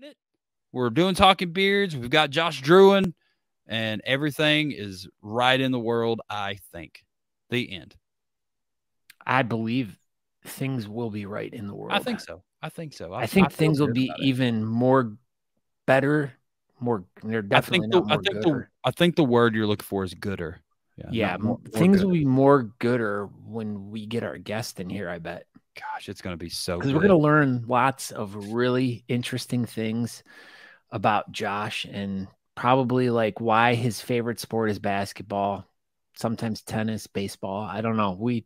it. We're doing Talking Beards. We've got Josh Druin, and everything is right in the world, I think. The end. I believe things will be right in the world. I think so. I think things will be even more better. They're definitely not more gooder. I think the word you're looking for is gooder. Yeah, more things gooder. Will be more gooder when we get our guest in here, I bet. Gosh, it's going to be so good. Because we're going to learn lots of really interesting things about Josh and probably like why his favorite sport is basketball, sometimes tennis, baseball. I don't know. We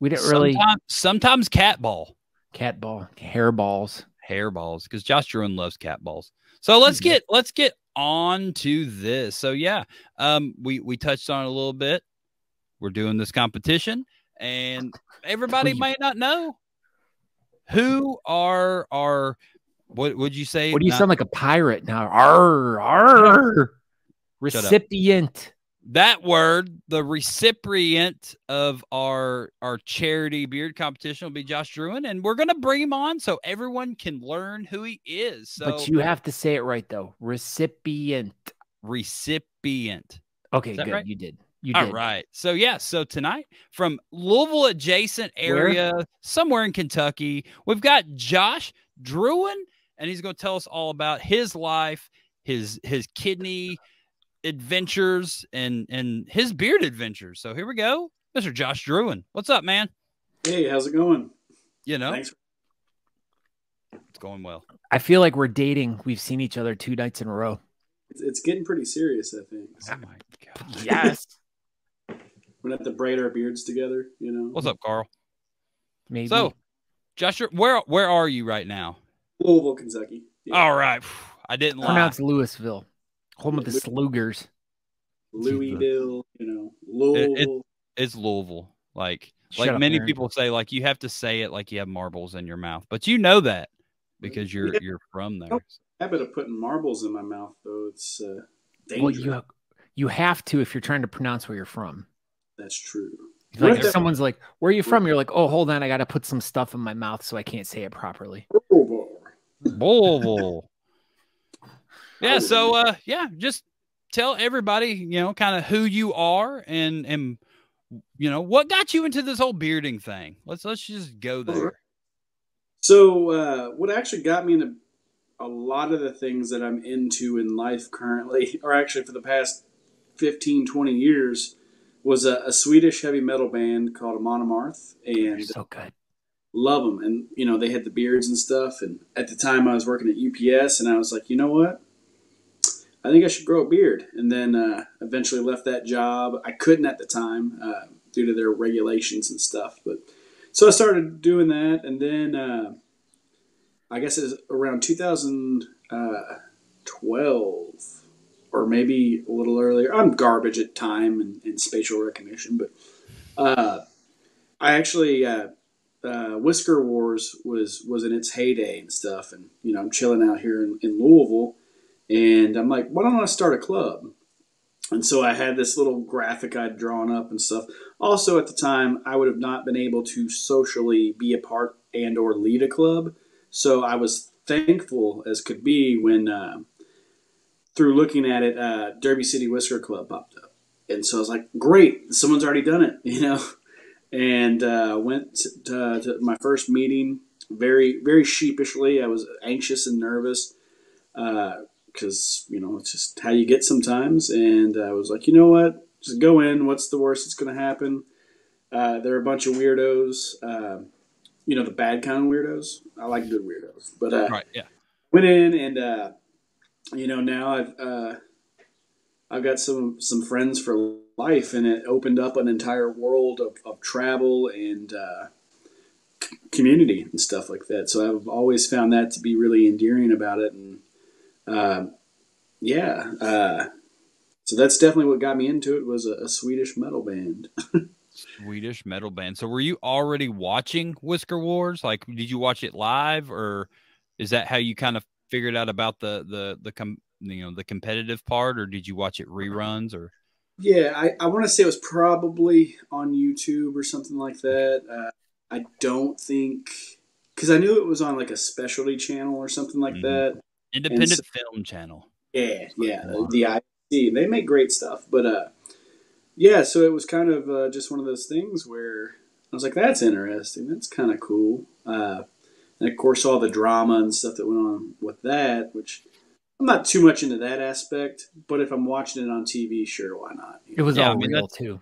didn't really. Sometimes cat ball, hairballs, because Josh Druin loves cat balls. So let's get on to this. So yeah, we touched on it a little bit. We're doing this competition, and everybody might not know who are our. What would you say? What do you sound like a pirate now? Arr. Recipient. That word, the recipient of our charity beard competition will be Josh Druin, and we're going to bring him on so everyone can learn who he is. So, but you have to say it right, though. Recipient. Okay, good. Right? You did. All right. So, yeah. So tonight from Louisville adjacent area, somewhere in Kentucky, we've got Josh Druin, and he's going to tell us all about his life, his kidney adventures, and his beard adventures. So here we go. Mr. Josh Druin. What's up, man? Hey, how's it going? Thanks. It's going well. I feel like we're dating. We've seen each other 2 nights in a row. It's getting pretty serious, I think. Oh my God. Yes. We're going to have to braid our beards together, What's up, Carl? Maybe. So, Josh, where are you right now? Louisville, Kentucky. Yeah. All right. I didn't lie. Pronounce Louisville. Home of the Slugers. Louisville, Louisville. It's Louisville. Like many people say, like you have to say it like you have marbles in your mouth. But you know that because you're from there. Habit of putting marbles in my mouth, though. It's dangerous. Well, you have to if you're trying to pronounce where you're from. That's true. Like if someone's like, "Where are you from?" You're like, "Oh, hold on, I got to put some stuff in my mouth so I can't say it properly." Louisville. Yeah. So just tell everybody, kind of who you are and what got you into this whole bearding thing. Let's just go there. So what actually got me into a lot of the things that I'm into in life currently, or actually for the past 15, 20 years, was a Swedish heavy metal band called Amon Amarth, and they're so good. Love them. And they had the beards and stuff. And at the time, I was working at UPS, and I was like, you know what? I think I should grow a beard. And then eventually left that job. I couldn't at the time due to their regulations and stuff. But so I started doing that, and then I guess it was around 2012. Or maybe a little earlier. I'm garbage at time and spatial recognition, but I actually Whisker Wars was in its heyday and stuff, and I'm chilling out here in Louisville, and I'm like, why don't I start a club? And so I had this little graphic I'd drawn up and stuff. Also, at the time, I would have not been able to socially be a part and or lead a club, so I was thankful as could be when. Through looking at it, Derby City Whisker Club popped up. And so I was like, great, someone's already done it, And went to my first meeting very, very sheepishly. I was anxious and nervous because, it's just how you get sometimes. And I was like, you know what? Just go in. What's the worst that's going to happen? They're a bunch of weirdos. The bad kind of weirdos. I like good weirdos. But right, yeah. Went in and... now I've got some friends for life, and it opened up an entire world of travel and community and stuff like that. So I've always found that to be really endearing about it, and so that's definitely what got me into it. Was a Swedish metal band. Swedish metal band. So were you already watching Whisker Wars? Like, did you watch it live, or is that how you kind of figured out about the competitive part, or did you watch it reruns? Or I want to say it was probably on YouTube or something like that. I don't think, because I knew it was on like a specialty channel or something like that. And Independent so, Film Channel. yeah, Wow. the IC, they make great stuff. But yeah, so it was kind of just one of those things where I was like, that's interesting. That's kind of cool. And of course, all the drama and stuff that went on with that, which I'm not too much into that aspect. But if I'm watching it on TV, sure, why not? It was Yeah, all I mean, real too.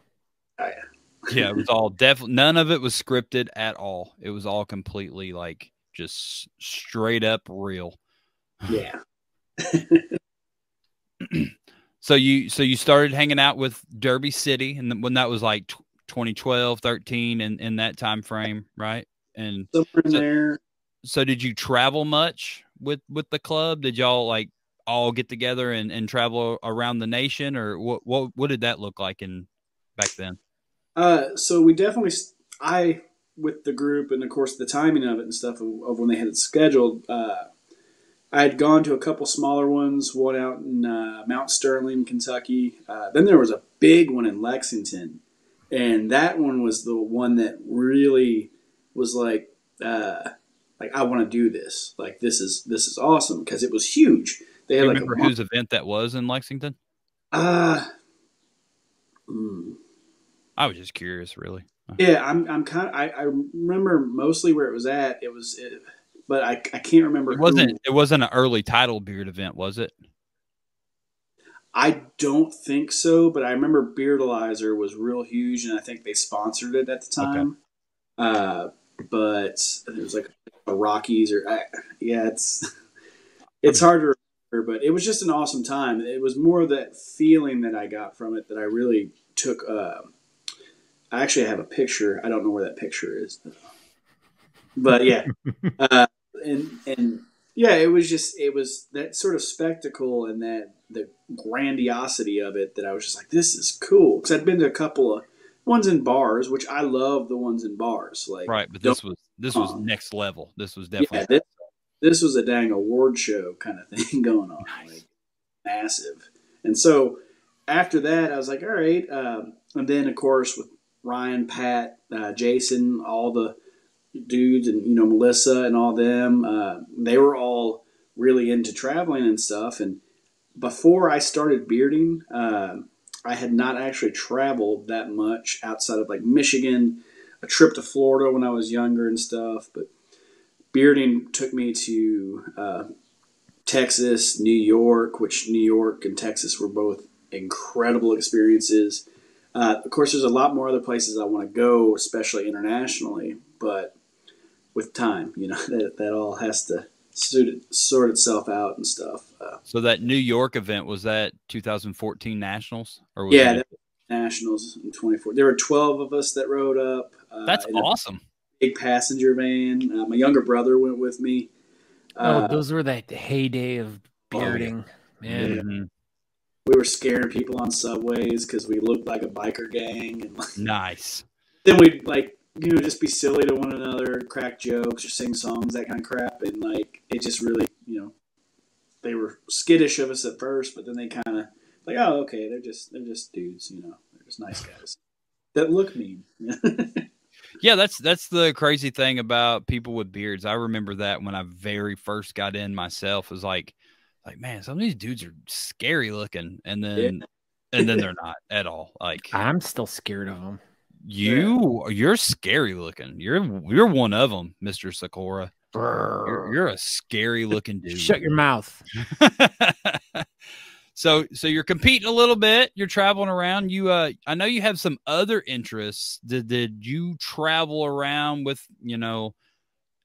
Oh, yeah. Yeah, it was all definitely, none of it was scripted at all. It was all completely like just straight up real. Yeah. So you started hanging out with Derby City, and when that was like 2012, 13, and in that time frame, right? And Somewhere in so there. so did you travel much with the club? Did y'all like all get together and travel around the nation, or what did that look like in back then? So we definitely, I, with the group and of course the timing of it and stuff of when they had it scheduled, I had gone to a couple smaller ones, one out in Mount Sterling, Kentucky. Then there was a big one in Lexington. And that one was the one that really was like I want to do this. Like this is awesome because it was huge. They Do had you like a remember month. whose event that was in Lexington? Uh, hmm. I was just curious, really. Yeah, I'm kind of. I remember mostly where it was at. But I can't remember who. It wasn't an early title beard event, was it? I don't think so, but I remember Beardalizer was real huge, and I think they sponsored it at the Okay. time. Uh, but it was like a Rockies yeah, it's hard to remember, but it was just an awesome time. It was more that feeling that I got from it that I really took. I actually have a picture. I don't know where that picture is, but yeah, uh, and yeah, it was that sort of spectacle and that the grandiosity of it that I was just like, this is cool because I'd been to a couple of ones in bars, which I love the ones in bars. Like, Right, but don't this was next level. This was yeah, definitely this was a dang award show kind of thing going on, nice. like massive. And so after that, I was like, all right. And then of course with Ryan, Pat, Jason, all the dudes, and Melissa and all them, they were all really into traveling and stuff. And before I started bearding, I had not actually traveled that much outside of like Michigan, a trip to Florida when I was younger and stuff. But bearding took me to Texas, New York, which New York and Texas were both incredible experiences. Of course, there's a lot more other places I want to go, especially internationally. But with time, that all has to sort itself out and stuff. So that New York event, was that 2014 Nationals, or was Yeah, it? that was Nationals in 24. There were 12 of us that rode up That's in a awesome. big passenger van. My younger brother went with me. Oh, those were the heyday of bearding, man. Mm-hmm. We were scaring people on subways because we looked like a biker gang, and Nice. then we'd just be silly to one another, crack jokes or sing songs, that kind of crap, and like it just really they were skittish of us at first, but then they kind of like, oh, okay, they're just dudes, they're just nice guys that look mean. Yeah, that's the crazy thing about people with beards. I remember that when I very first got in myself, was like man, some of these dudes are scary looking, and Yeah. then they're not at all. Like I'm still scared of them. you're scary looking. You're one of them, Mr. Sakura. You're a scary looking dude. Shut your mouth. So you're competing a little bit. You're traveling around. I know you have some other interests. Did you travel around with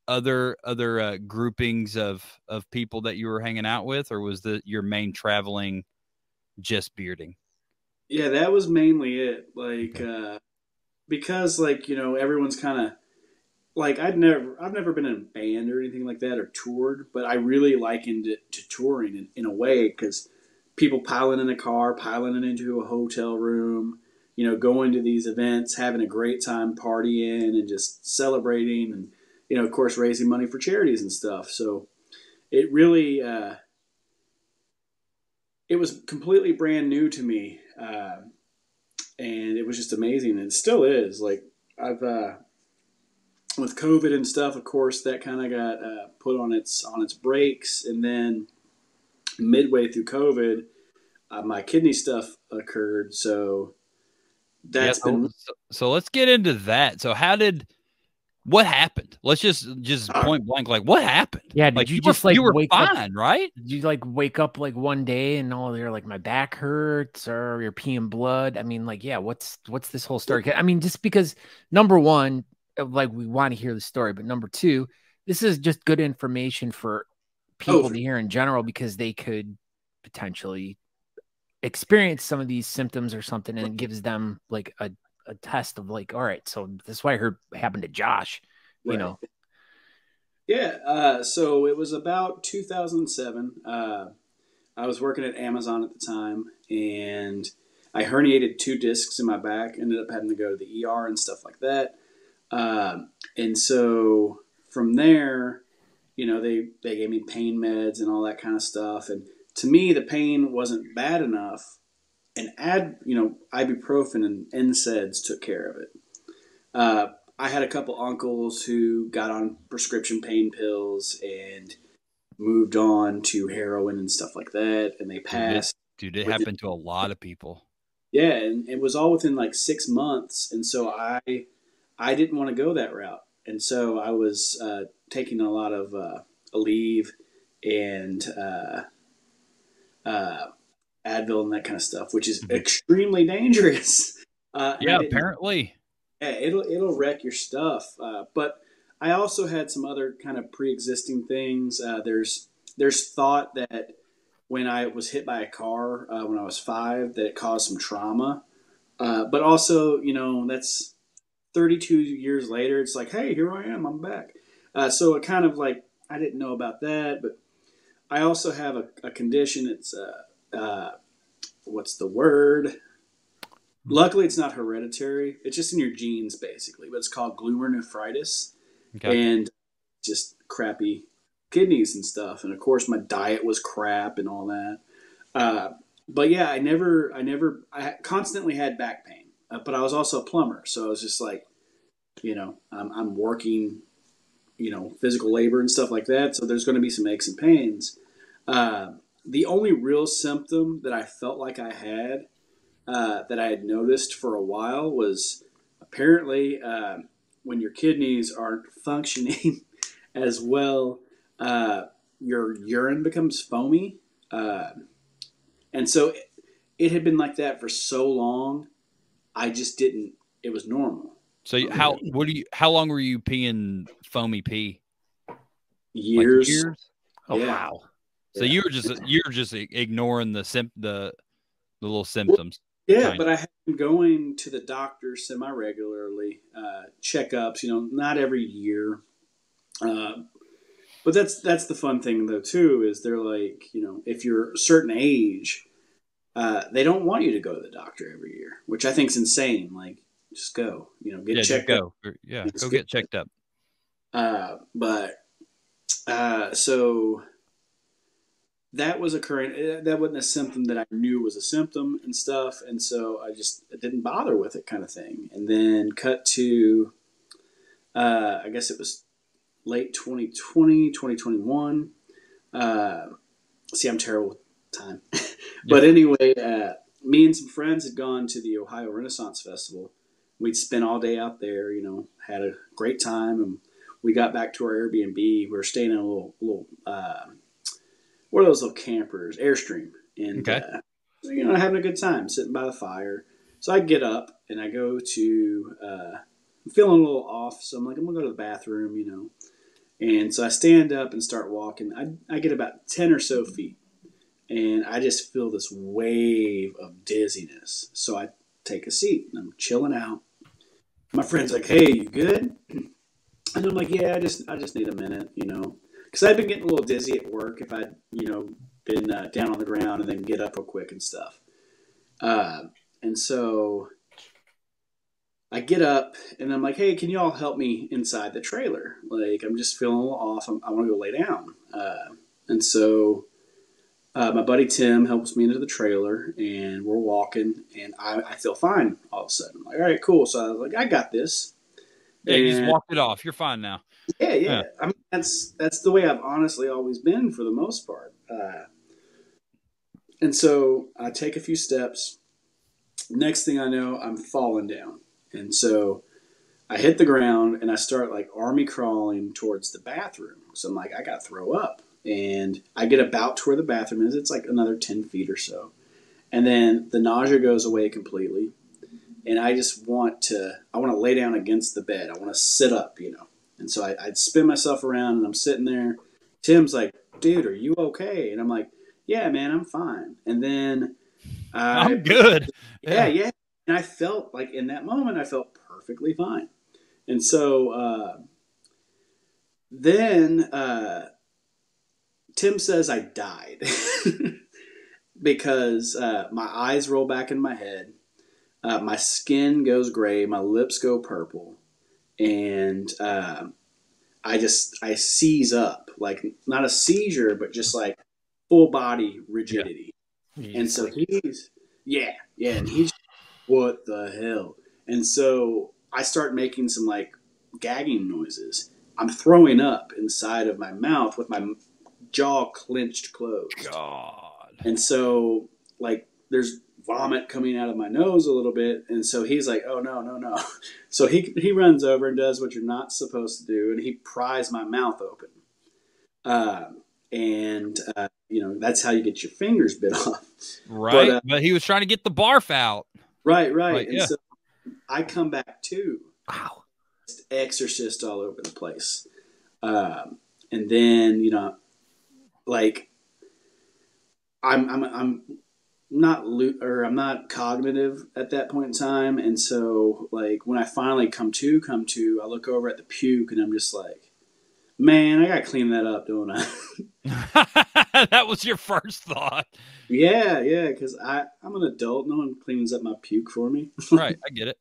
other groupings of people that you were hanging out with, or was your main traveling just bearding? Yeah, that was mainly it. Like, Okay. because everyone's kind of like I've never been in a band or anything like that or toured, but I really likened it to touring in a way because people piling in a car, piling it into a hotel room, going to these events, having a great time partying and just celebrating, and of course raising money for charities and stuff. So it really it was completely brand new to me, and it was just amazing. And it still is. Like I've with COVID and stuff, of course, that kind of got put on its brakes, and then midway through COVID, my kidney stuff occurred. So that's been so let's get into that. So what happened? Let's just point blank, like what happened? Yeah, did like you just like you were wake fine, up, right? Did you like wake up like one day and you're like my back hurts or you're peeing blood? I mean, like, yeah, what's this whole story? I mean, just because number one, like we want to hear the story, but number two, this is just good information for people to hear in general because they could potentially experience some of these symptoms or something, and it gives them like a test of like, all right, so this is what I heard happened to Josh, you know. Yeah. So it was about 2007. I was working at Amazon at the time, and I herniated 2 discs in my back. Ended up having to go to the ER and stuff like that. And so from there, they gave me pain meds and all that kind of stuff. And to me, the pain wasn't bad enough. And ibuprofen and NSAIDs took care of it. I had a couple uncles who got on prescription pain pills and moved on to heroin and stuff like that, and they passed. Dude, it happened to a lot of people. Yeah, and it was all within like 6 months, and so I didn't want to go that route, and so I was taking a lot of Aleve and Advil and that kind of stuff, which is extremely dangerous. Yeah, apparently. Yeah, it'll wreck your stuff. But I also had some other kind of pre-existing things. There's thought that when I was hit by a car when I was 5, that it caused some trauma. But also, that's 32 years later. It's like, hey, here I am. I'm back. So it kind of like I didn't know about that, but I also have a condition. It's what's the word? Luckily, it's not hereditary. It's just in your genes, basically. But it's called glomerulonephritis, and just crappy kidneys and stuff. And of course, my diet was crap and all that. But yeah, I constantly had back pain. But I was also a plumber, so I was just like, I'm working, physical labor and stuff like that. So there's going to be some aches and pains. The only real symptom that I felt like I had that I had noticed for a while was apparently when your kidneys aren't functioning as well, your urine becomes foamy. And so it had been like that for so long, I just didn't, it was normal. So how long were you peeing foamy pee? Years. Like years? Oh, yeah. Wow. So you were just ignoring the little symptoms. Yeah, but I have been going to the doctor semi-regularly, checkups, not every year. But that's the fun thing, though, too, is they're like, if you're a certain age, they don't want you to go to the doctor every year, which I think is insane. Like, just go, get checked up. Yeah, go get checked up. So that was occurring. That wasn't a symptom that I knew was a symptom and stuff. And so I didn't bother with it, kind of thing. And then cut to, I guess it was late 2020, 2021. See, I'm terrible with time. But anyway, me and some friends had gone to the Ohio Renaissance Festival. We'd spent all day out there, had a great time. And we got back to our Airbnb. We were staying in a little what are those little campers? Airstream. And, having a good time, sitting by the fire. So I get up and I go to, I'm feeling a little off. So I'm like, I'm going to go to the bathroom, And so I stand up and start walking. I get about 10 or so feet. And I just feel this wave of dizziness. So I take a seat and I'm chilling out. My friend's like, hey, you good? And I'm like, yeah, I just need a minute, Because I'd been getting a little dizzy at work if I'd, been down on the ground and then get up real quick and stuff. And so I get up and I'm like, hey, can you all help me inside the trailer? Like, I'm just feeling a little off. I want to go lay down. And so my buddy Tim helps me into the trailer and we're walking and I feel fine all of a sudden. I'm like, all right, cool. So I was like, I got this. Yeah, you just walked it off. You're fine now. Yeah. I mean, that's the way I've honestly always been for the most part. And so I take a few steps. Next thing I know, I'm falling down. And so I hit the ground and I start like army crawling towards the bathroom. So I'm like, I got to throw up. And I get about to where the bathroom is. It's like another 10 feet or so. And then the nausea goes away completely. And I just want to lay down against the bed. I want to sit up, you know. And so I'd spin myself around and I'm sitting there. Tim's like, dude, are you okay? And I'm like, yeah, man, I'm fine. And then I'm good. Yeah. And I felt like in that moment, I felt perfectly fine. And so then Tim says I died because my eyes roll back in my head. My skin goes gray. My lips go purple. And I seize up, like not a seizure, but just like full body rigidity. Yeah. And so and he's, what the hell? And so I start making some like gagging noises. I'm throwing up inside of my mouth with my jaw clenched closed. God. And so like there's vomit coming out of my nose a little bit. And so he's like, oh, no. So he runs over and does what you're not supposed to do. And he pries my mouth open. That's how you get your fingers bit off. Right. But he was trying to get the barf out. Right. Like, and so I come back too. Wow. Exorcist all over the place. And then, like I'm not cognitive at that point in time. And so like when I finally come to, I look over at the puke and I'm just like, man, I got to clean that up, don't I? That was your first thought. Yeah. Cause I'm an adult. No one cleans up my puke for me. Right. I get it.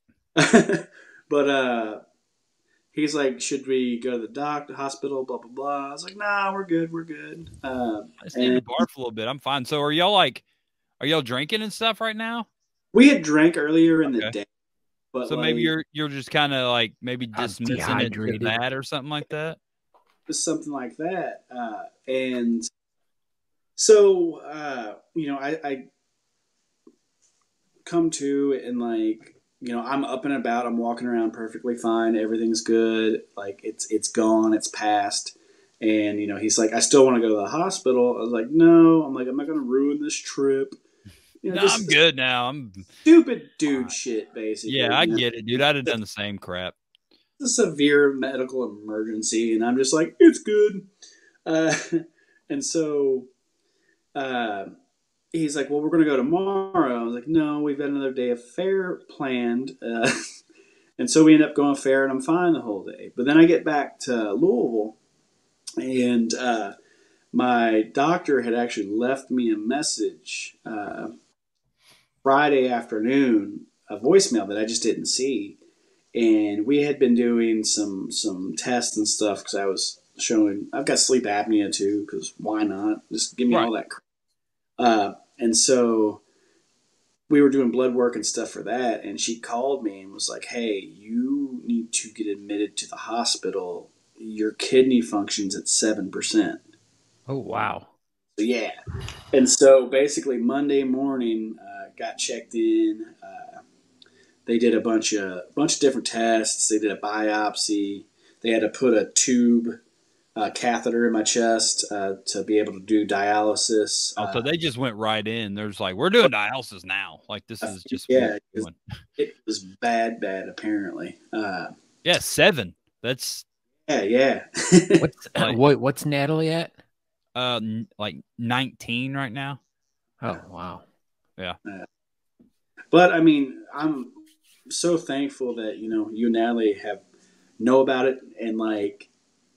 But, he's like, should we go to the hospital, blah, blah, blah. I was like, nah, we're good. I just need to barf a little bit. I'm fine. So are y'all drinking and stuff right now? We had drank earlier in the day. But so maybe you're just kind of like maybe dismissing it to that or something like that? Something like that. And so, I come to and like, I'm up and about. I'm walking around perfectly fine. Everything's good. Like it's gone. It's past. And, he's like, I still want to go to the hospital. I was like, no. I'm like, I'm not going to ruin this trip. I'm good now. I'm stupid dude shit, basically. Yeah, I get it, dude. I'd have done the same crap. It's a severe medical emergency. And I'm just like, it's good. And so he's like, well, we're going to go tomorrow. I was like, no, we've got another day of fair planned. And so we end up going fair, and I'm fine the whole day. But then I get back to Louisville, and my doctor had actually left me a message Friday afternoon, a voicemail that I just didn't see. And we had been doing some tests and stuff because I was showing I've got sleep apnea too, because why not? Just give me all that crap. And so we were doing blood work and stuff for that, and she called me and was like, hey, you need to get admitted to the hospital. Your kidney function's at 7%. Oh, wow. So, yeah. And so basically Monday morning, got checked in. They did a bunch of different tests. They did a biopsy. They had to put a tube catheter in my chest to be able to do dialysis. So they just went right in. There's like, we're doing dialysis now. Like this is just it was bad apparently. 7. That's yeah. What's Natalie at? Like 19 right now. Oh wow. Yeah. But I mean, I'm so thankful that you and Natalie know about it and like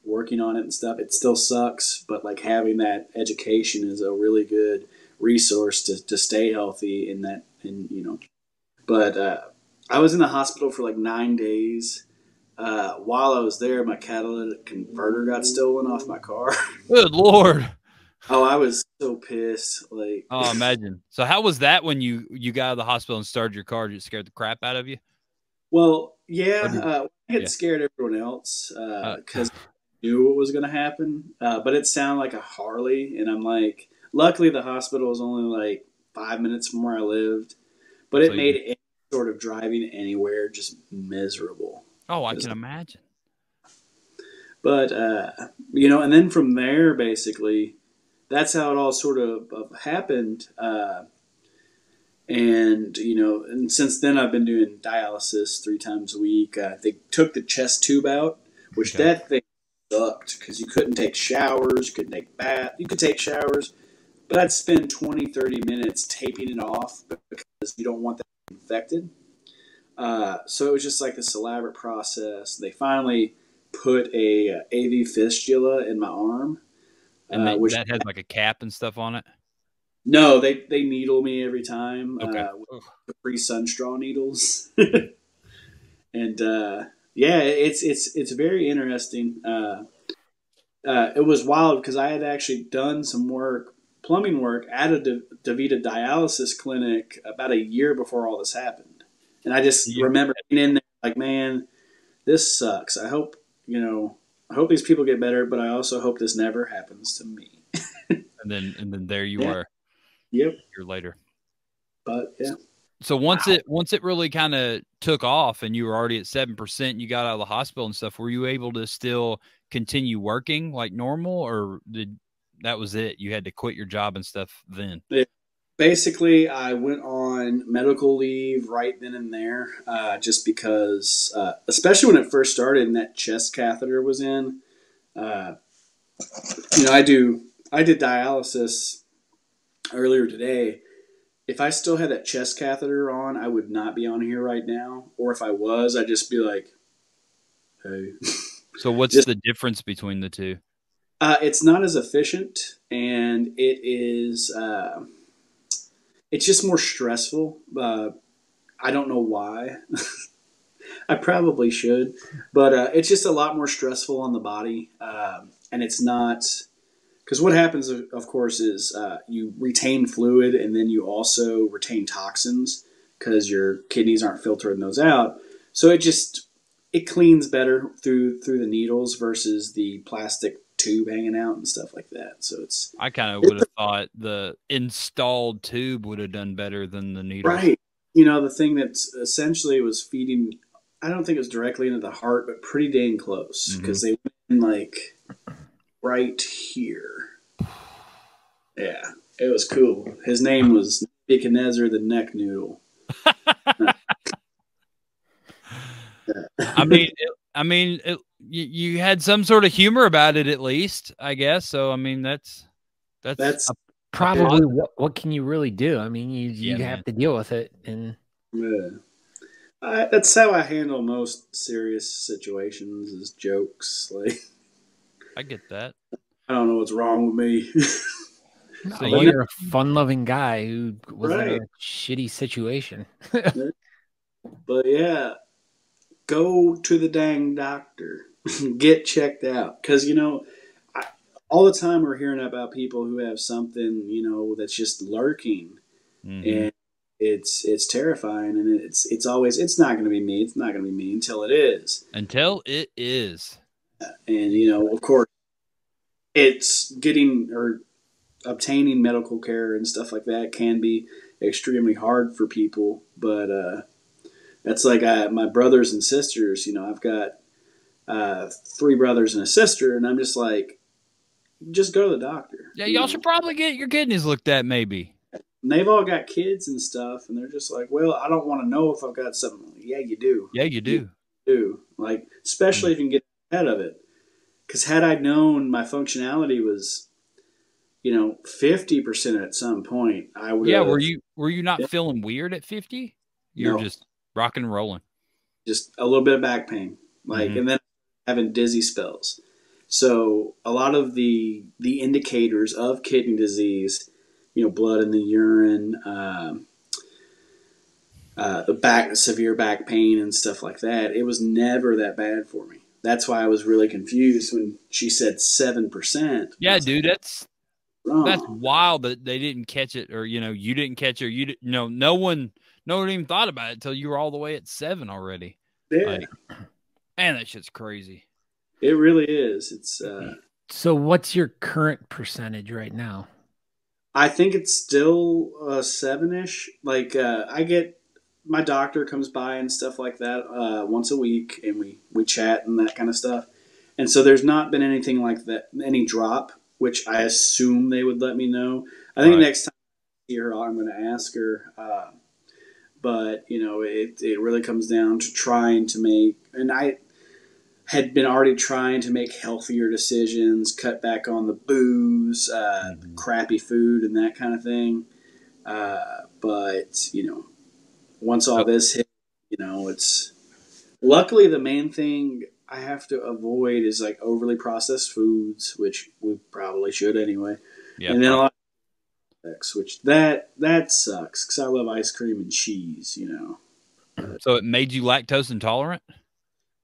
working on it and stuff. It still sucks, but like having that education is a really good resource to stay healthy in that. And but I was in the hospital for like 9 days. While I was there, my catalytic converter got stolen off my car. Good Lord. Oh, I was so pissed. Like, oh, imagine. So how was that when you got out of the hospital and started your car? Did it scare the crap out of you? Well, yeah, I had scared everyone else because I knew what was going to happen. But it sounded like a Harley, and I'm like, luckily the hospital was only like 5 minutes from where I lived, but it made any sort of driving anywhere just miserable. Oh, I can imagine. But, you know, and then from there, basically, that's how it all sort of happened. And, you know, and since then I've been doing dialysis 3 times a week. They took the chest tube out, which that thing sucked because you couldn't take showers, you couldn't take bath. You could take showers, but I'd spend 20, 30 minutes taping it off because you don't want that infected. So it was just like this elaborate process. They finally put a AV fistula in my arm. And which that has like a cap and stuff on it? No, they needle me every time. Okay. With free Sunstraw needles. And yeah, it's very interesting. It was wild because I had actually done some work, plumbing work, at a DaVita dialysis clinic about a year before all this happened. And I just remember being in there like, man, this sucks. I hope, you know, I hope these people get better, but I also hope this never happens to me. and then there you are. Yep. A year later. But yeah. So once it really kind of took off and you were already at 7%, you got out of the hospital and stuff, were you able to still continue working like normal, or that was it? You had to quit your job and stuff then? Yeah. Basically, I went on medical leave right then and there, just because, especially when it first started and that chest catheter was in. You know, I did dialysis earlier today. If I still had that chest catheter on, I would not be on here right now. Or if I was, I'd just be like, hey. So what's the difference between the two? It's not as efficient, and it is... it's just more stressful. I don't know why. I probably should. But it's just a lot more stressful on the body. And it's not... Because what happens, of course, is you retain fluid and then you also retain toxins because your kidneys aren't filtering those out. So it cleans better through the needles versus the plastic tube hanging out and stuff like that. So I kind of would have thought the installed tube would have done better than the needle. Right. You know, the thing that essentially was feeding, I don't think it was directly into the heart, but pretty dang close because they went in like right here. Yeah, it was cool. His name was Nebuchadnezzar the Neck Noodle. I mean, you had some sort of humor about it at least, I guess. So, I mean, that's probably what can you really do? I mean, you have to deal with it, and that's how I handle most serious situations is jokes. Like, I get that. I don't know what's wrong with me. So you're a fun-loving guy who was in a shitty situation. But yeah, go to the dang doctor. Get checked out. Because, you know, all the time we're hearing about people who have something, you know, that's just lurking. And it's terrifying. And it's always, it's not going to be me. It's not going to be me until it is. Until it is. And, you know, of course, it's getting or obtaining medical care and stuff like that can be extremely hard for people. But that's like my brothers and sisters. You know, I've got 3 brothers and a sister, and I'm just like, just go to the doctor. Yeah, y'all should probably get your kidneys looked at, maybe. And they've all got kids and stuff, and they're just like, well, I don't want to know if I've got something. Yeah, you do. Yeah, you do. You do. Like, especially if you can get ahead of it. Because had I known my functionality was, you know, 50% at some point, I would. Yeah, were you not feeling weird at 50? You're just rocking and rolling. Just a little bit of back pain, like, and then having dizzy spells. So a lot of the indicators of kidney disease, you know, blood in the urine, the severe back pain and stuff like that. It was never that bad for me. That's why I was really confused when she said 7%. Yeah, dude, that's wrong. That's wild that they didn't catch it, or you know, you didn't catch it, or you didn't. No one even thought about it until you were all the way at 7 already. Yeah, like, man, that shit's crazy. It really is. It's So, what's your current percentage right now? I think it's still 7-ish. Like I get my doctor comes by and stuff like that once a week, and we chat and that kind of stuff. And so there's not been anything like that, any drop, which I assume they would let me know. I think next time I see her, I'm going to ask her. But it really comes down to trying to make, and I had been already trying to make healthier decisions, cut back on the booze, crappy food, and that kind of thing. But once all this hit, it's luckily the main thing I have to avoid is like overly processed foods, which we probably should anyway. Yeah, and then a lot of which that sucks because I love ice cream and cheese. So it made you lactose intolerant?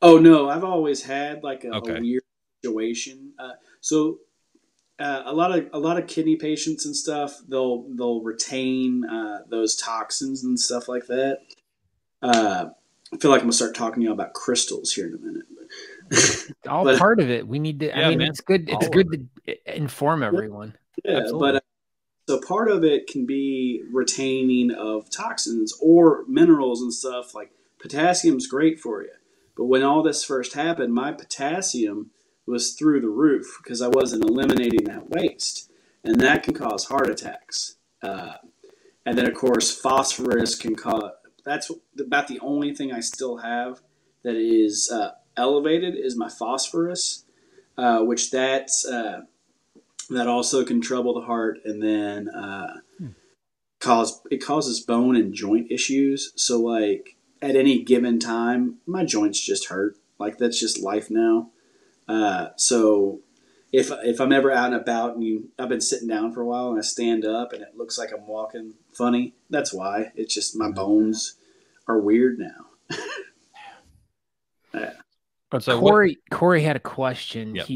Oh no, I've always had like a weird situation. A lot of kidney patients and stuff, they'll retain those toxins and stuff like that. I feel like I'm gonna start talking to you about crystals here in a minute. All part of it. We need to. I mean, man. It's good. It's good to inform everyone. Yeah, absolutely. But so part of it can be retaining of toxins or minerals and stuff. Like potassium's great for you, but when all this first happened, my potassium was through the roof because I wasn't eliminating that waste, and that can cause heart attacks. And then, of course, phosphorus can cause. That's about the only thing I still have that is elevated is my phosphorus, which that also can trouble the heart, and then causes bone and joint issues. So, like at any given time, my joints just hurt. Like that's just life now. So if I'm ever out and about and I've been sitting down for a while and I stand up and it looks like I'm walking funny, that's why. It's just my bones are weird now. Yeah. But so Corey had a question. Yep.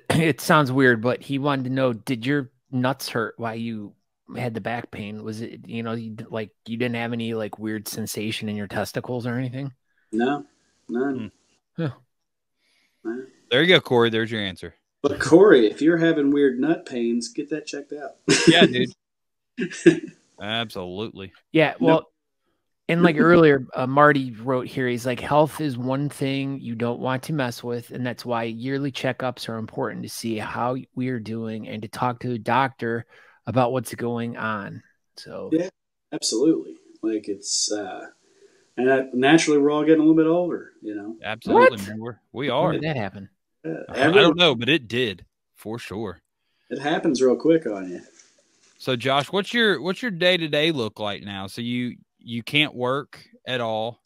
It sounds weird, but he wanted to know: did your nuts hurt while you had the back pain? Was it you didn't have any like weird sensation in your testicles or anything? No, none. Huh. There you go, Corey. There's your answer. But Corey, if you're having weird nut pains, get that checked out. Yeah, dude. Absolutely. Yeah. Well, and like earlier, Marty wrote here, he's like, health is one thing you don't want to mess with. And that's why yearly checkups are important to see how we are doing and to talk to a doctor about what's going on. So, yeah, absolutely. Like it's, and naturally we're all getting a little bit older, Absolutely. Man. We are. When did that happen? I don't know, but it did for sure. It happens real quick on you. So Josh, what's your day-to-day look like now? So you can't work at all.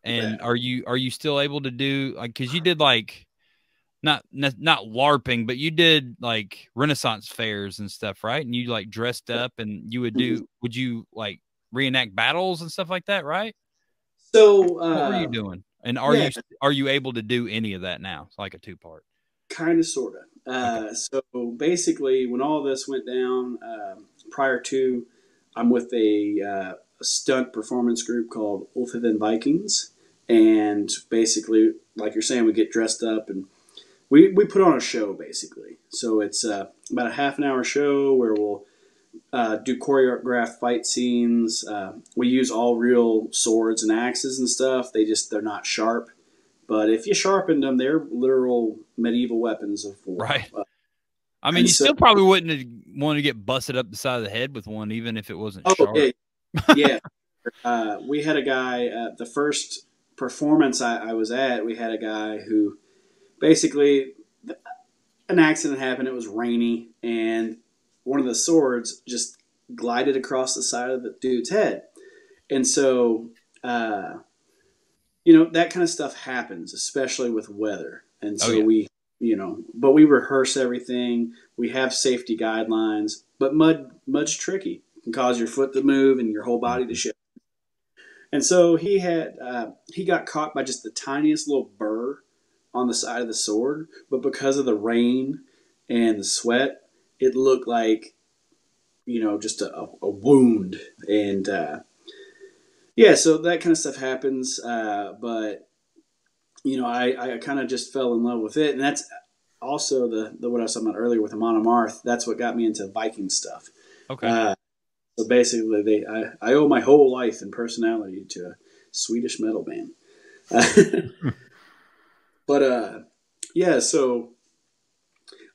And are you still able to do like, cause you did like, not LARPing, but you did like Renaissance fairs and stuff, right? And you like dressed up and you would you like reenact battles and stuff like that, right? So what were you doing? And are you able to do any of that now? It's like a 2-part. Kind of, sort of. So basically, when all this went down, prior to, I'm with a stunt performance group called Ulthiven Vikings, and basically, like you're saying, we get dressed up and we put on a show basically. So it's about a half an hour show where we'll do choreographed fight scenes. We use all real swords and axes and stuff. They're not sharp, but if you sharpened them, they're literal medieval weapons of war. Right. I mean, you still probably wouldn't want to get busted up the side of the head with one, even if it wasn't sharp. Yeah. We had a guy the first performance I was at. We had a guy who basically an accident happened. It was rainy, and one of the swords just glided across the side of the dude's head. And so, that kind of stuff happens, especially with weather. And so but we rehearse everything. We have safety guidelines, but mud's tricky. It can cause your foot to move and your whole body to shift. And so he got caught by just the tiniest little burr on the side of the sword, but because of the rain and the sweat, it looked like, just a wound. And, so that kind of stuff happens. But, I kind of just fell in love with it. And that's also the what I was talking about earlier with Amon Amarth. That's what got me into Viking stuff. Okay. So basically, I owe my whole life and personality to a Swedish metal band. But yeah, so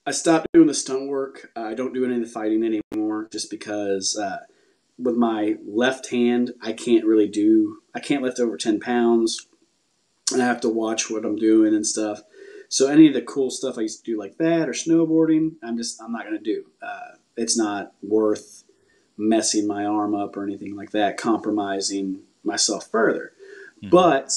I stopped doing the stunt work. I don't do any of the fighting anymore, just because with my left hand, I can't lift over 10 pounds, and I have to watch what I'm doing and stuff. So any of the cool stuff I used to do like that or snowboarding, I'm not going to do. It's not worth messing my arm up or anything like that, compromising myself further. Mhm. But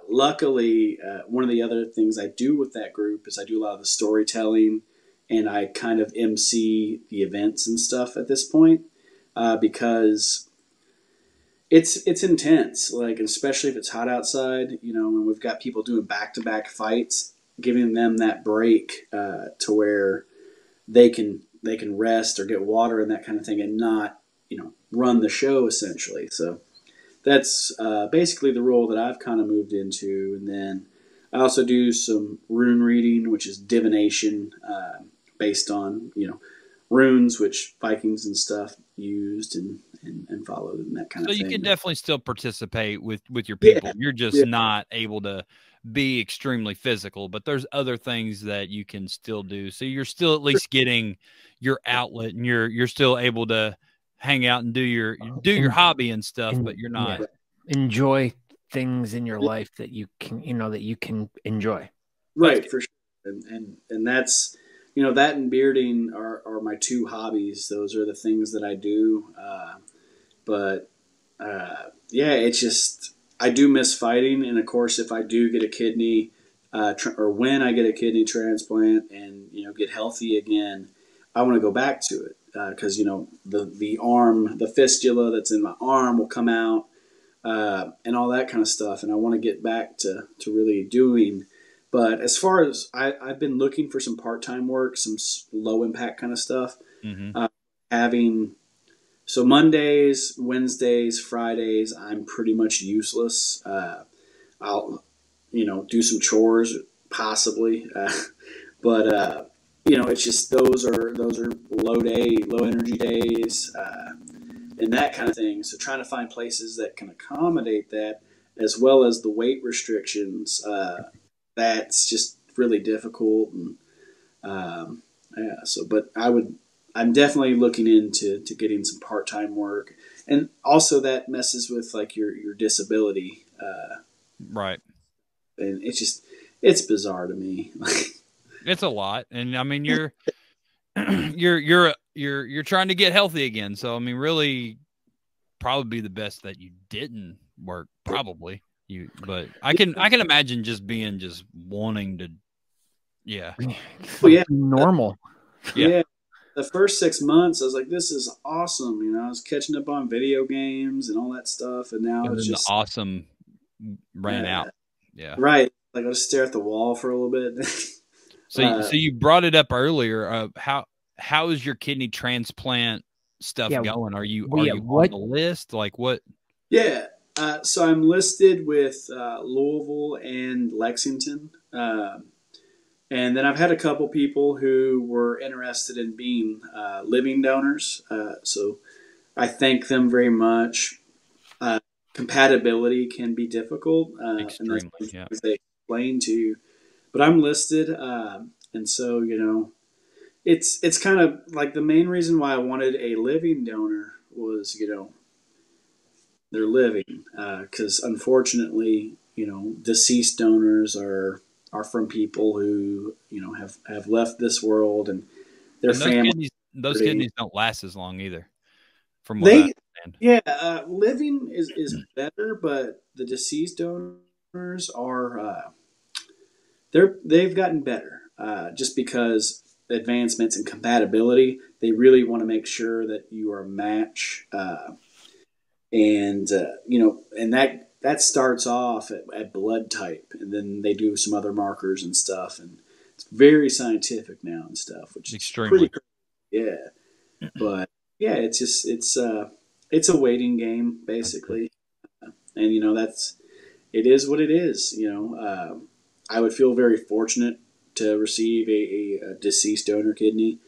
luckily, one of the other things I do with that group is I do a lot of the storytelling, and I kind of MC the events and stuff at this point, because it's intense. Like, especially if it's hot outside, and we've got people doing back-to-back fights, giving them that break to where they can rest or get water and that kind of thing, and not run the show essentially. So that's basically the role that I've kind of moved into. And then I also do some rune reading, which is divination, based on runes, which Vikings and stuff used and followed and that kind So of you thing. can definitely still participate with your Yeah, people. You're just yeah. not able to be extremely physical, but there's other things that you can still do. So you're still at least getting your outlet, and you're still able to hang out and do your hobby and stuff, but you're not. Enjoy things in your life that you can enjoy. Right, for sure. And that's that and bearding are my two hobbies. Those are the things that I do. But yeah, it's just I do miss fighting, and of course, if I do get a kidney, or when I get a kidney transplant and get healthy again, I want to go back to it, because the arm, the fistula that's in my arm will come out, and all that kind of stuff, and I want to get back to really doing. But as far as I've been looking for some part-time work, some low impact kind of stuff, Mm-hmm. having. So Mondays, Wednesdays, Fridays, I'm pretty much useless. I'll, do some chores possibly, but it's just those are low energy days, and that kind of thing. So trying to find places that can accommodate that, as well as the weight restrictions, that's just really difficult. And yeah, so but I'm definitely looking into getting some part time work, and also that messes with like your disability, Right. and it's bizarre to me. It's a lot. And I mean, you're you're trying to get healthy again. So I mean, really probably the best that you didn't work, probably. But I can imagine just wanting to, yeah. Oh yeah, Normal. yeah. The first 6 months, I was like, "This is awesome." I was catching up on video games and all that stuff, and now And it's then the just awesome ran out. Yeah. right. Like I just stare at the wall for a little bit. So you brought it up earlier. How is your kidney transplant stuff going? Are you on the list? Like what? Yeah. So I'm listed with Louisville and Lexington. And then I've had a couple people who were interested in being living donors. So I thank them very much. Compatibility can be difficult, and that's Extremely, things yeah. they explain to you. But I'm listed, and so it's kind of like the main reason why I wanted a living donor was they're living, because unfortunately deceased donors are from people who have left this world, and their family. Those kidneys don't last as long either, from what I They understand. Yeah, living is better, but the deceased donors are they've gotten better, just because advancements in compatibility. They really want to make sure that you are a match, and and that starts off at blood type, and then they do some other markers and stuff, and it's very scientific now and stuff, which is Extremely. pretty yeah. But yeah, it's a waiting game basically, and it is what it is. I would feel very fortunate to receive a deceased donor kidney,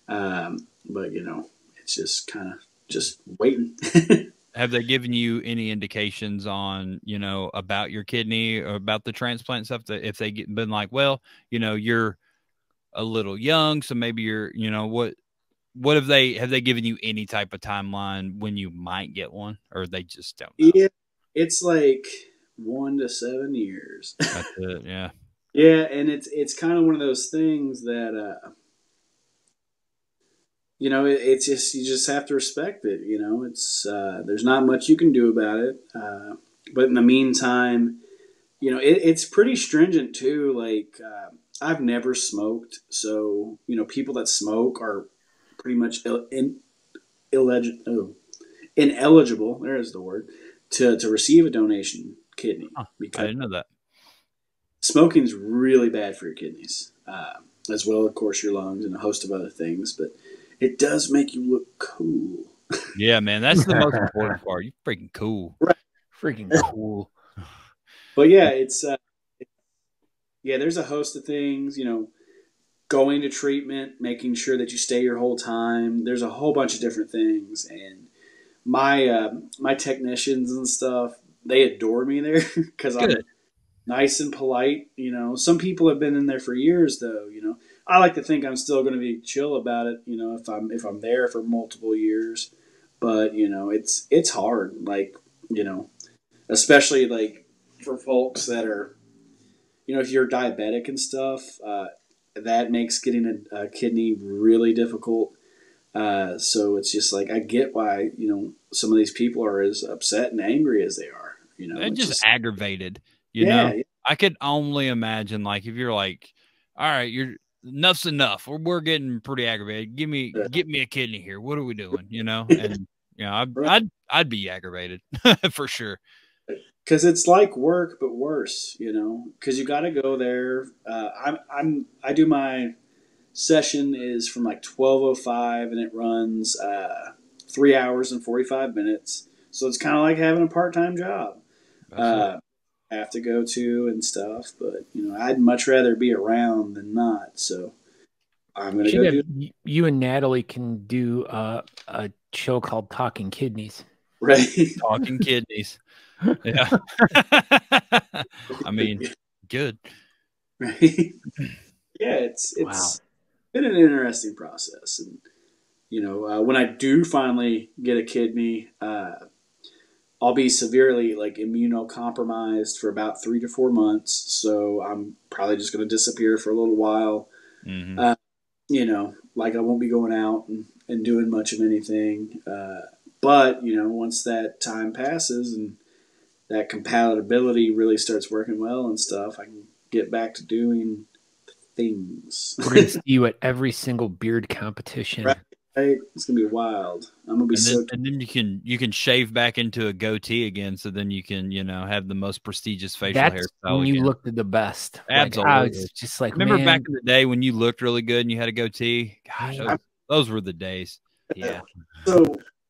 but it's just kind of just waiting. Have they given you any indications on, about your kidney or about the transplant stuff, that if they been like, well, you're a little young, so maybe you're, what have they given you any type of timeline when you might get one, or they just don't know? Yeah, it's like 1 to 7 years. That's it. Yeah. Yeah. And it's kind of one of those things that, it's just, you just have to respect it. It's, there's not much you can do about it. But in the meantime, it's pretty stringent too. Like, I've never smoked. So, people that smoke are pretty much ineligible. There's the word to receive a donation kidney, Huh, I because didn't know that. smoking is really bad for your kidneys, as well, of course, your lungs and a host of other things. But it does make you look cool. Yeah, man, that's the most important part. You freaking cool. Right. Freaking cool. But yeah, there's a host of things, going to treatment, making sure that you stay your whole time. There's a whole bunch of different things. And my technicians and stuff, they adore me there because I'm nice and polite. Some people have been in there for years though. I like to think I'm still going to be chill about it, if I'm there for multiple years. But, it's hard, like, especially like for folks that are, if you're diabetic and stuff, that makes getting a kidney really difficult. So it's just like, I get why, some of these people are as upset and angry as they are. They're just aggravated. Yeah. I could only imagine, like, if you're like, all right, enough's enough. We're getting pretty aggravated. Get me a kidney here. What are we doing? And I'd be aggravated for sure. Because it's like work, but worse. Because you got to go there. I do my session is from like 12:05 and it runs 3 hours and 45 minutes. So it's kind of like having a part-time job. Have to go to and stuff, but I'd much rather be around than not. So I'm gonna go do. You and Natalie can do a show called Talking Kidneys. Right. Talking kidneys. Yeah. I mean, good. Right. Yeah, it's been an interesting process, and when I do finally get a kidney, I'll be severely like immunocompromised for about 3 to 4 months. So I'm probably just going to disappear for a little while. Mm-hmm. Like I won't be going out and doing much of anything. But once that time passes and that compatibility really starts working well and stuff, I can get back to doing things. We're going to see you at every single beard competition. Right. It's gonna be wild. I'm gonna be and then you can shave back into a goatee again, so then you can have the most prestigious facial hairstyle. When you looked the best. Absolutely. Like, it's just like, remember back in the day when you looked really good and you had a goatee. Gosh, those were the days. Yeah. So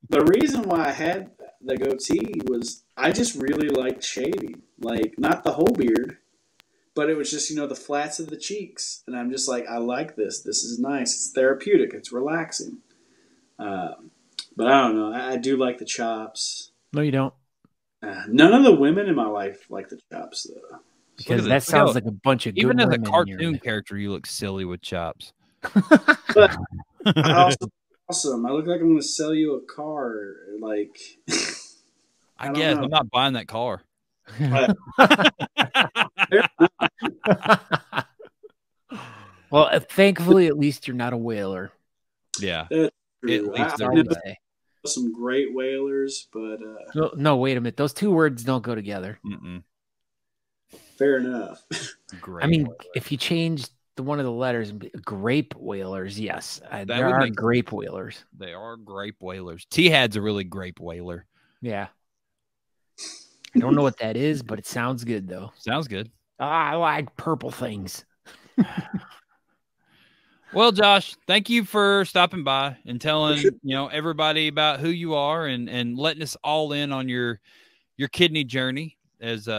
the reason why I had the goatee was I just really liked shaving, like not the whole beard, but it was just the flats of the cheeks, and I'm just like, I like this. This is nice. It's therapeutic. It's relaxing. But I don't know. I do like the chops. No, you don't. None of the women in my life like the chops, though. Because that sounds like a bunch of even good as a cartoon character, you look silly with chops. But I also awesome. I look like I'm going to sell you a car. Like, I guess I'm not buying that car. Well, thankfully, at least you're not a whaler. Yeah. At least some great whalers, but no, wait a minute. Those two words don't go together. Mm-mm. Fair enough. Great I mean, whaler. if you change one of the letters, grape whalers, yes, there are grape whalers. They are grape whalers. T-Had's a really grape whaler. Yeah. I don't know what that is, but it sounds good though. Sounds good. I like purple things. Well, Josh, thank you for stopping by and telling everybody about who you are and letting us all in on your kidney journey, as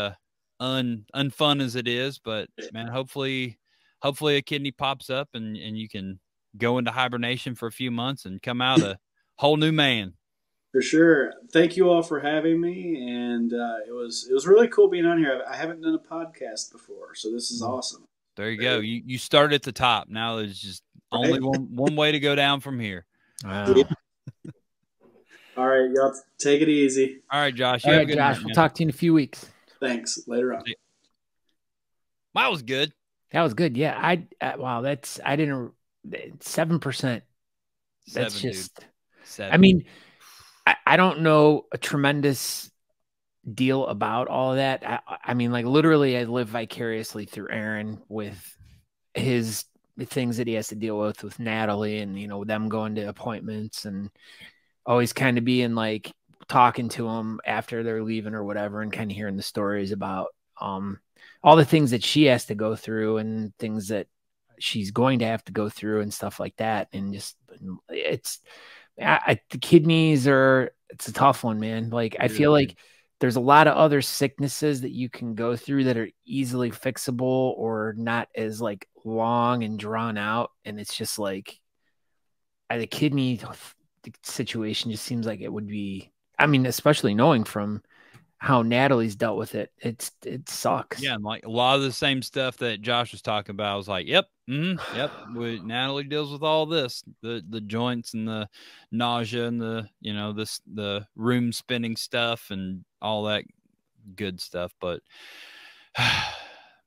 unfun as it is. But man, hopefully a kidney pops up and you can go into hibernation for a few months and come out a whole new man. For sure. Thank you all for having me, and it was really cool being on here. I haven't done a podcast before, so this is awesome. There you go. You start at the top. Now there's just only one way to go down from here. Wow. All right, y'all take it easy. All right, Josh. All right, Josh. We'll talk to you in a few weeks. Thanks. Later on. That was good. That was good. Yeah. Wow. I didn't 7%. That's just, 7. I mean, I don't know a tremendous deal about all of that. I mean, like literally I live vicariously through Aaron with his things that he has to deal with Natalie and, you know, them going to appointments and always kind of being like talking to them after they're leaving or whatever, and kind of hearing the stories about all the things that she has to go through and things that she's going to have to go through and stuff like that. And just the kidneys it's a tough one, man. Like I feel like there's a lot of other sicknesses that you can go through that are easily fixable or not as like long and drawn out. And it's just like the kidney situation just seems like it would be, I mean, especially knowing from how Natalie's dealt with it, it sucks. Yeah, and like a lot of the same stuff that Josh was talking about. I was like, yep. Natalie deals with all this, the joints and the nausea and the room spinning stuff and all that good stuff. But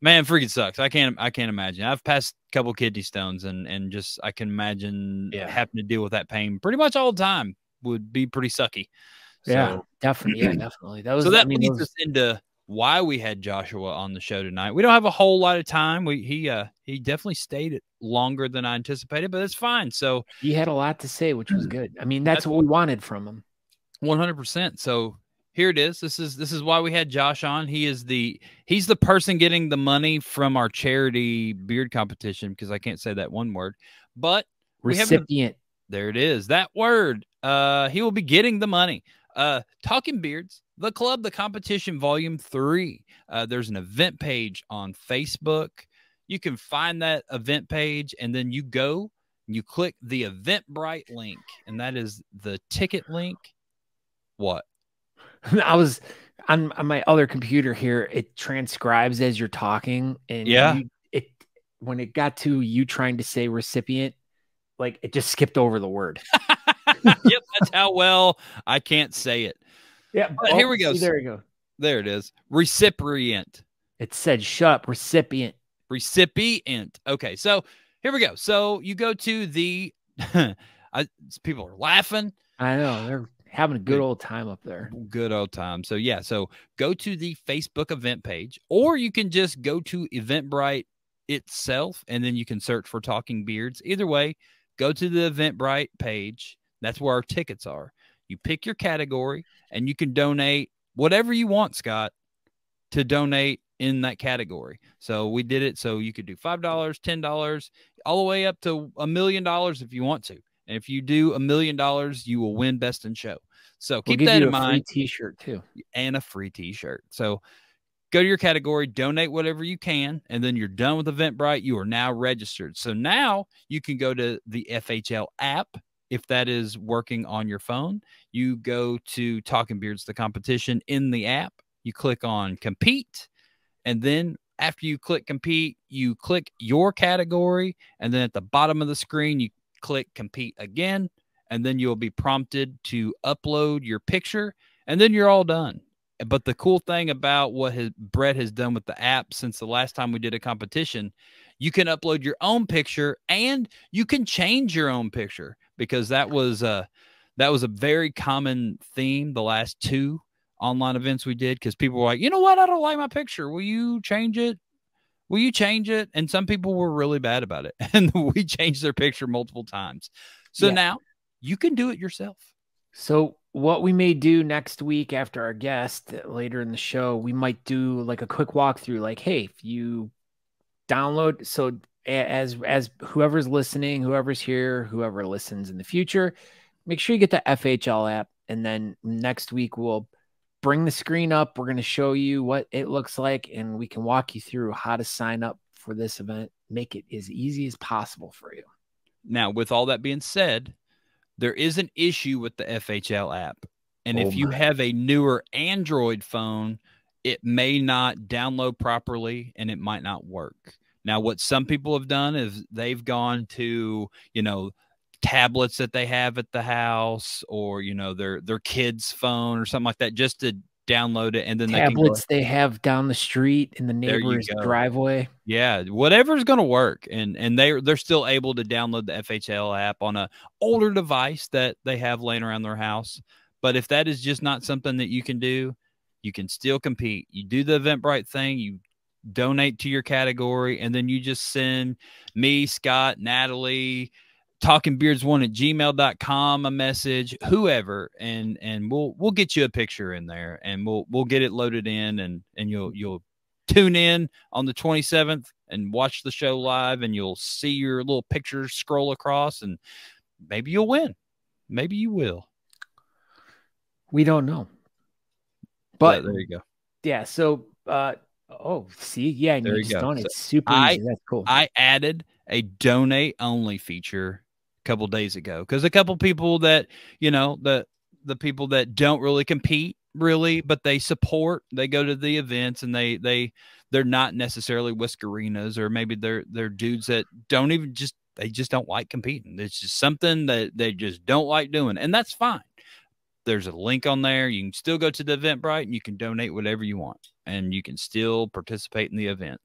man, freaking sucks. I can't imagine. I've passed a couple kidney stones and just I can imagine having to deal with that pain pretty much all the time would be pretty sucky. Yeah, definitely. Yeah, definitely. That leads us into why we had Joshua on the show tonight. We don't have a whole lot of time. He definitely stayed longer than I anticipated, but it's fine. So he had a lot to say, which was good. I mean, that's what we wanted from him. 100%. So here it is. This is why we had Josh on. He's the person getting the money from our charity beard competition, because I can't say that one word, but recipient. There it is. That word. He will be getting the money. Talking Beards, the club, the competition, Volume 3. There's an event page on Facebook. You can find that event page, and then you go and you click the Eventbrite link, and that is the ticket link. What? I was on my other computer here. It transcribes as you're talking, and when it got to you trying to say recipient, like it just skipped over the word. Yep, that's how well I can't say it. Yeah, but here we go. There you go. There it is. Recipient. It said shut up. Recipient. Okay, so here we go. So you go to the people are laughing. I know. They're having a good old time up there. Good old time. So yeah, so go to the Facebook event page, or you can just go to Eventbrite itself, and then you can search for Talking Beards. Either way, go to the Eventbrite page. That's where our tickets are. You pick your category, and you can donate whatever you want, Scott, to donate in that category. So we did it so you could do $5, $10, all the way up to $1 million if you want to. And if you do $1 million, you will win Best in Show. So keep that in mind. Free T-shirt too, and a free T-shirt. So go to your category, donate whatever you can, and then you're done with Eventbrite. You are now registered. So now you can go to the FHL app. If that is working on your phone, you go to Talking Beards, the competition in the app. You click on compete. And then after you click compete, you click your category. And then at the bottom of the screen, you click compete again. And then you'll be prompted to upload your picture. And then you're all done. But the cool thing about what Brett has done with the app since the last time we did a competition, you can upload your own picture and you can change your own picture, because that was a very common theme the last 2 online events we did, because people were like, you know what? I don't like my picture. Will you change it? Will you change it? And some people were really bad about it. And we changed their picture multiple times. So now you can do it yourself. So what we may do next week after our guest later in the show, we might do like a quick walkthrough, like, hey, if you download, so as whoever's listening, whoever's here, whoever listens in the future, make sure you get the FHL app. And then next week we'll bring the screen up. We're going to show you what it looks like, and we can walk you through how to sign up for this event. Make it as easy as possible for you. Now, with all that being said, there is an issue with the FHL app. And Oh if you my. have a newer Android phone, it may not download properly and it might not work. Now, what some people have done is they've gone to, you know, tablets that they have at the house, or, you know, their kid's phone or something like that, just to download it, and then Tablets they have down the street in the There you neighbor's go. driveway. Yeah, whatever's going to work, and they're still able to download the FHL app on a older device that they have laying around their house. But if that is just not something that you can do, you can still compete. You do the Eventbrite thing, you donate to your category, and then you just send me, Scott, Natalie, talkingbeards1@gmail.com a message, whoever, and we'll get you a picture in there, and we'll get it loaded in, and you'll tune in on the 27th and watch the show live, and you'll see your little pictures scroll across, and maybe you'll win. Maybe you will. We don't know. But there you go. Yeah, so oh, see, yeah, and There you you just go. done it. So It's super easy. That's cool. I added a donate only feature a couple days ago, because a couple people that, you know, the people that don't really compete really, but they support, they go to the events, and they're not necessarily Whiskerinas, or maybe they're dudes that don't even they just don't like competing. It's just something that they just don't like doing, and that's fine. There's a link on there. You can still go to the Eventbrite and you can donate whatever you want, and you can still participate in the event.